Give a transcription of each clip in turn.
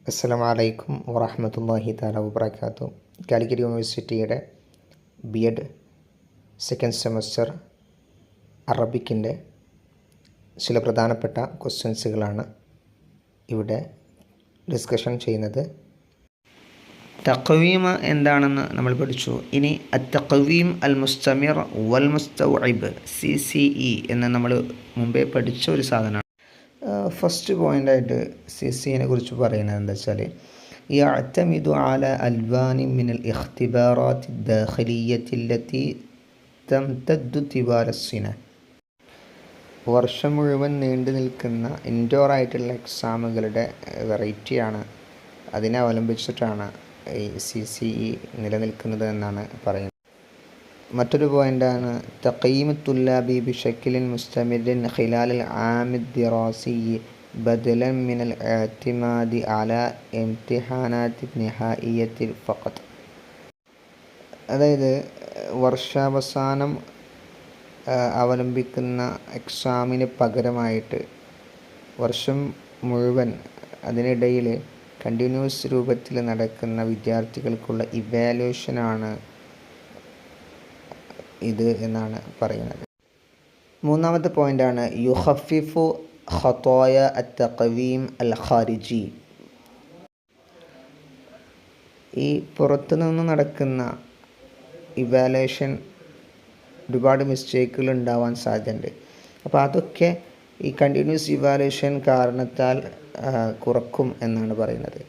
അസ്സലാമു അലൈക്കും വറഹ്മത്തുള്ളാഹി തആല വബറകാതുഹു. കാലിക്കറ്റ് യൂണിവേഴ്സിറ്റിയുടെ ബി.എഡ് സെക്കൻഡ് സെമസ്റ്റർ അറബിക്കിൻ്റെ ചില പ്രധാനപ്പെട്ട ക്വസ്റ്റ്യൻസുകളാണ് ഇവിടെ ഡിസ്കഷൻ ചെയ്യുന്നത്. തഖ്വീം എന്താണെന്ന് നമ്മൾ പഠിച്ചു. ഇനി അത്തഖ്വീം അൽ മുസ്തമിർ വൽ മുസ്തൗഇബ് CCE എന്ന് നമ്മൾ മുമ്പേ പഠിച്ച ഒരു സാധനമാണ്. ഫസ്റ്റ് പോയിൻ്റായിട്ട് CCEനെ കുറിച്ച് പറയുന്നത് എന്താ വെച്ചാൽ, യഅ്തമിദു അല അൽവാനി മിനൽ ഇഖ്തിബാറാത്തി ദാഖിലിയ്യത്തി അല്ലത്തി തംതദ്ദു തിവാല സിന. വർഷം മുഴുവൻ നീണ്ടു നിൽക്കുന്ന ഇൻഡോർ ആയിട്ടുള്ള എക്സാമുകളുടെ വെറൈറ്റിയാണ്, അതിനെ അവലംബിച്ചിട്ടാണ് ഈ CCE നിലനിൽക്കുന്നത് എന്നാണ് പറയുന്നത്. മറ്റൊരു പോയിൻ്റാണ് തഖീമു തുല്ലാബി ബിശക്കിലിൻ മുസ്തമിരിൻ ഖിലാലിൽ ആമി ദിറാസി ബദലൻ മിനൽ ഇഅ്തിമാദി അലാ ഇംതിഹാനാത്തി നിഹായിയത്തിൽ ഫഖത്ത്. അതായത് വർഷാവസാനം അവലംബിക്കുന്ന എക്സാമിന് പകരമായിട്ട് വർഷം മുഴുവൻ അതിനിടയിൽ കണ്ടിന്യൂസ് രൂപത്തിൽ നടക്കുന്ന വിദ്യാർത്ഥികൾക്കുള്ള ഇവാലുവേഷനാണ് ഇത് എന്നാണ് പറയുന്നത്. മൂന്നാമത്തെ പോയിൻ്റാണ് യുഖഫിഫു ഖതായ അത്തഖ്വീം അൽ ഖാരിജി. ഈ പുറത്തുനിന്ന് നടക്കുന്ന ഇവാലുവേഷൻ ഒരുപാട് മിസ്റ്റേക്കുകൾ ഉണ്ടാവാൻ സാധ്യതയുണ്ട്. അപ്പോൾ അതൊക്കെ ഈ കണ്ടിന്യൂസ് ഇവാലുവേഷൻ കാരണത്താൽ കുറക്കും എന്നാണ് പറയുന്നത്.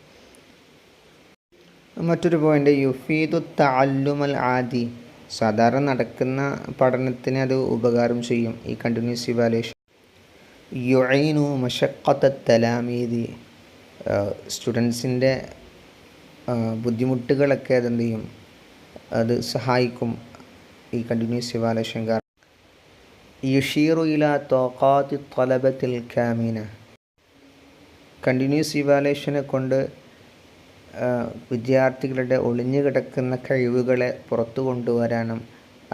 മറ്റൊരു പോയിൻ്റ് യുഫീദു തഅല്ലും അൽ ആദി. സാധാരണ നടക്കുന്ന പഠനത്തിന് അത് ഉപകാരം ചെയ്യും ഈ കണ്ടിന്യൂസ് ഇവാലുവേഷൻ. യുഈനു മശഖ്ഖത്ത തലാമീദി. സ്റ്റുഡൻസിൻ്റെ ബുദ്ധിമുട്ടുകളൊക്കെ അതെന്ത് ചെയ്യും, അത് സഹായിക്കും ഈ കണ്ടിന്യൂസ് ഇവാലുവേഷൻ കാരണം. യുഷീറു ഇലാ ത്വഖാത്തി ത്വലബത്തിൽ കാമിന. കണ്ടിന്യൂസ് ഇവാലുവേഷനെ കൊണ്ട് വിദ്യാർത്ഥികളുടെ ഒളിഞ്ഞു കിടക്കുന്ന കഴിവുകളെ പുറത്തു കൊണ്ടുവരാനും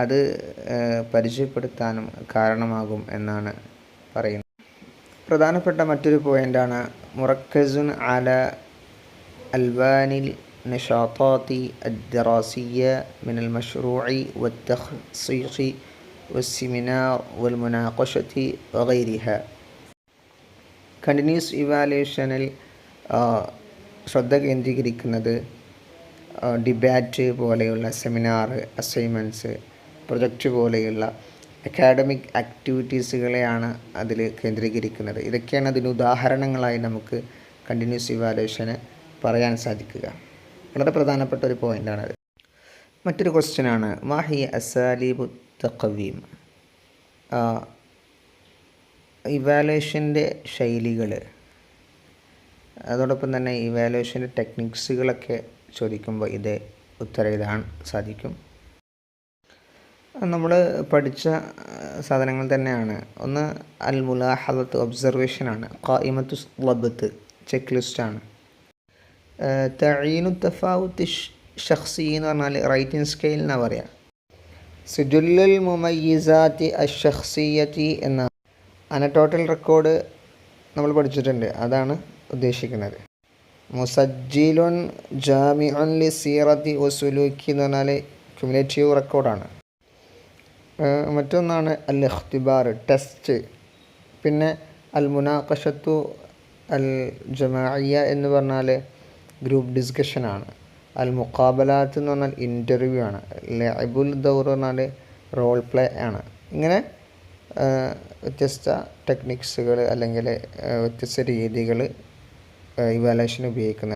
അത് പരിചയപ്പെടുത്താനും കാരണമാകും എന്നാണ് പറയുന്നത്. പ്രധാനപ്പെട്ട മറ്റൊരു പോയിൻ്റാണ് മുറക്കസുൻ അല അൽവാനിൽ നഷാത്താത്തി അദ്ദറാസിയ്യ മിനൽ മഷ്റൂഇ വത്തഖ്സീഖി വസ്സിമിനാർ വൽ മുനാഖശതി വഗൈരിഹ. കണ്ടിന്യൂസ് ഇവാലുവേഷനിൽ ശ്രദ്ധ കേന്ദ്രീകരിക്കുന്നത് ഡിബാറ്റ് പോലെയുള്ള സെമിനാർ, അസൈൻമെൻറ്റ്സ്, പ്രൊജക്റ്റ് പോലെയുള്ള അക്കാഡമിക് ആക്ടിവിറ്റീസുകളെയാണ് അതിൽ കേന്ദ്രീകരിക്കുന്നത്. ഇതൊക്കെയാണ് അതിന് ഉദാഹരണങ്ങളായി നമുക്ക് കണ്ടിന്യൂസ് ഇവാലുവേഷന് പറയാൻ സാധിക്കുക. വളരെ പ്രധാനപ്പെട്ട ഒരു പോയിൻ്റാണത്. മറ്റൊരു ക്വസ്റ്റ്യനാണ് മാഹിയ അസാലീബു തഖ്വീം. ഇവാലുവേഷൻ്റെ ശൈലികൾ, അതോടൊപ്പം തന്നെ ഇവാലുവേഷൻ്റെ ടെക്നിക്സുകളൊക്കെ ചോദിക്കുമ്പോൾ ഇത് ഉത്തരം എഴുതാൻ സാധിക്കും. നമ്മൾ പഠിച്ച സാധനങ്ങൾ തന്നെയാണ്. ഒന്ന് അൽ മുലാഹദത്ത് ഒബ്സർവേഷനാണ്. ഖായിമത്തു ളബ്ത്ത് ചെക്ക് ലിസ്റ്റാണ്. തഈനു തഫാവുത്തി ഷഖ്സി എന്ന് പറഞ്ഞാൽ റൈറ്റിംഗ് സ്കെയിൽ എന്നാണ് പറയുക. സുജുല്ലുൽ മുമയ്യിസാത്തി അഷ്ഷഖ്സിയ്യത്തി എന്ന അനടോട്ടൽ റെക്കോർഡ് നമ്മൾ പഠിച്ചിട്ടുണ്ട്, അതാണ് ഉദ്ദേശിക്കുന്നത്. മുസജ്ജിലുൻ ജാമിഉൻ ലി സീറത്തി വസുലൂക്കി എന്ന് പറഞ്ഞാൽ ക്യുമുലേറ്റീവ് റെക്കോർഡാണ്. മറ്റൊന്നാണ് അൽ ഇഖ്തിബാർ ടെസ്റ്റ്. പിന്നെ അൽ മുനാഖശത്തു അൽ ജമാഇയ്യ എന്ന് പറഞ്ഞാൽ ഗ്രൂപ്പ് ഡിസ്കഷനാണ്. അൽ മുഖാബലാത്ത് എന്ന് പറഞ്ഞാൽ ഇൻ്റർവ്യൂ ആണ്. ലഅബുൽ ദൗർ എന്ന് പറഞ്ഞാൽ റോൾ പ്ലേ ആണ്. ഇങ്ങനെ വ്യത്യസ്ത ടെക്നിക്സുകൾ അല്ലെങ്കിൽ വ്യത്യസ്ത രീതികൾ ഇവാലുവേഷൻ ഉപയോഗിക്കുന്നുണ്ട്.